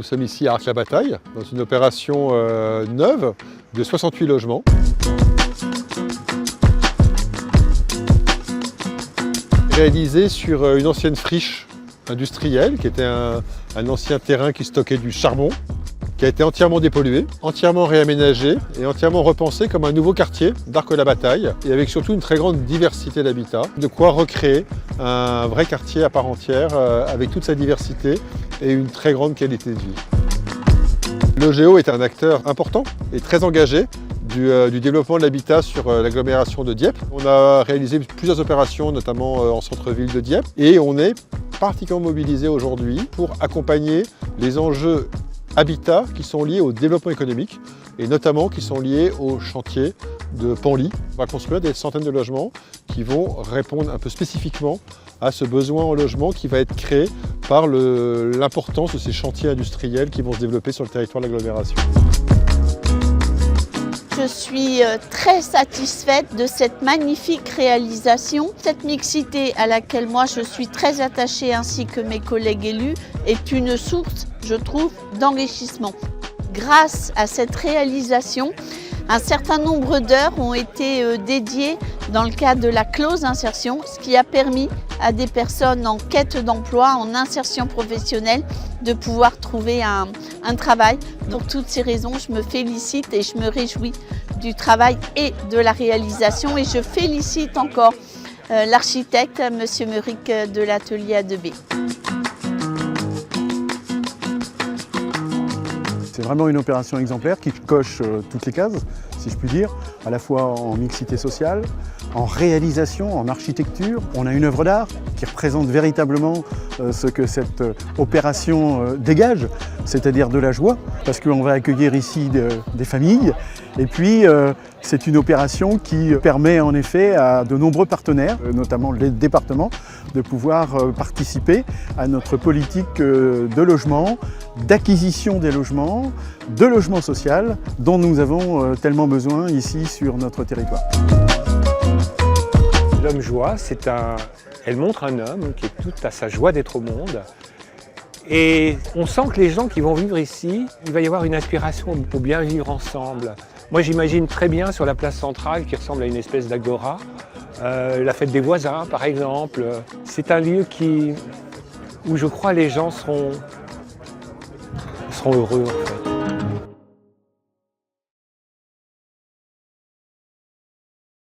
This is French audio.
Nous sommes ici à Arques-la-Bataille, dans une opération neuve de 68 logements. Réalisée sur une ancienne friche industrielle, qui était un ancien terrain qui stockait du charbon, qui a été entièrement dépollué, entièrement réaménagé et entièrement repensé comme un nouveau quartier d'Arques-la-Bataille, et avec surtout une très grande diversité d'habitats, de quoi recréer un vrai quartier à part entière avec toute sa diversité et une très grande qualité de vie. Logeo est un acteur important et très engagé du développement de l'habitat sur l'agglomération de Dieppe. On a réalisé plusieurs opérations, notamment en centre-ville de Dieppe, et on est particulièrement mobilisé aujourd'hui pour accompagner les enjeux habitat qui sont liés au développement économique et notamment qui sont liés au chantier de Panly. On va construire des centaines de logements qui vont répondre un peu spécifiquement à ce besoin en logement qui va être créé par l'importance de ces chantiers industriels qui vont se développer sur le territoire de l'agglomération. Je suis très satisfaite de cette magnifique réalisation. Cette mixité à laquelle moi je suis très attachée ainsi que mes collègues élus est une source, je trouve, d'enrichissement. Grâce à cette réalisation, un certain nombre d'heures ont été dédiées dans le cadre de la clause d'insertion, ce qui a permis à des personnes en quête d'emploi, en insertion professionnelle, de pouvoir trouver un travail. Pour toutes ces raisons, je me félicite et je me réjouis du travail et de la réalisation. Et je félicite encore l'architecte, M. Meuric de l'atelier A2B. C'est vraiment une opération exemplaire qui coche toutes les cases, si je puis dire, à la fois en mixité sociale, en réalisation, en architecture. On a une œuvre d'art qui représente véritablement ce que cette opération dégage, c'est-à-dire de la joie, parce qu'on va accueillir ici des familles. Et puis, c'est une opération qui permet en effet à de nombreux partenaires, notamment les départements, de pouvoir participer à notre politique de logement, d'acquisition des logements, de logement social, dont nous avons tellement besoin ici sur notre territoire. L'homme joie, elle montre un homme qui est tout à sa joie d'être au monde. Et on sent que les gens qui vont vivre ici, il va y avoir une inspiration pour bien vivre ensemble. Moi j'imagine très bien sur la place centrale qui ressemble à une espèce d'agora, la fête des voisins par exemple. C'est un lieu où je crois les gens seront heureux en fait.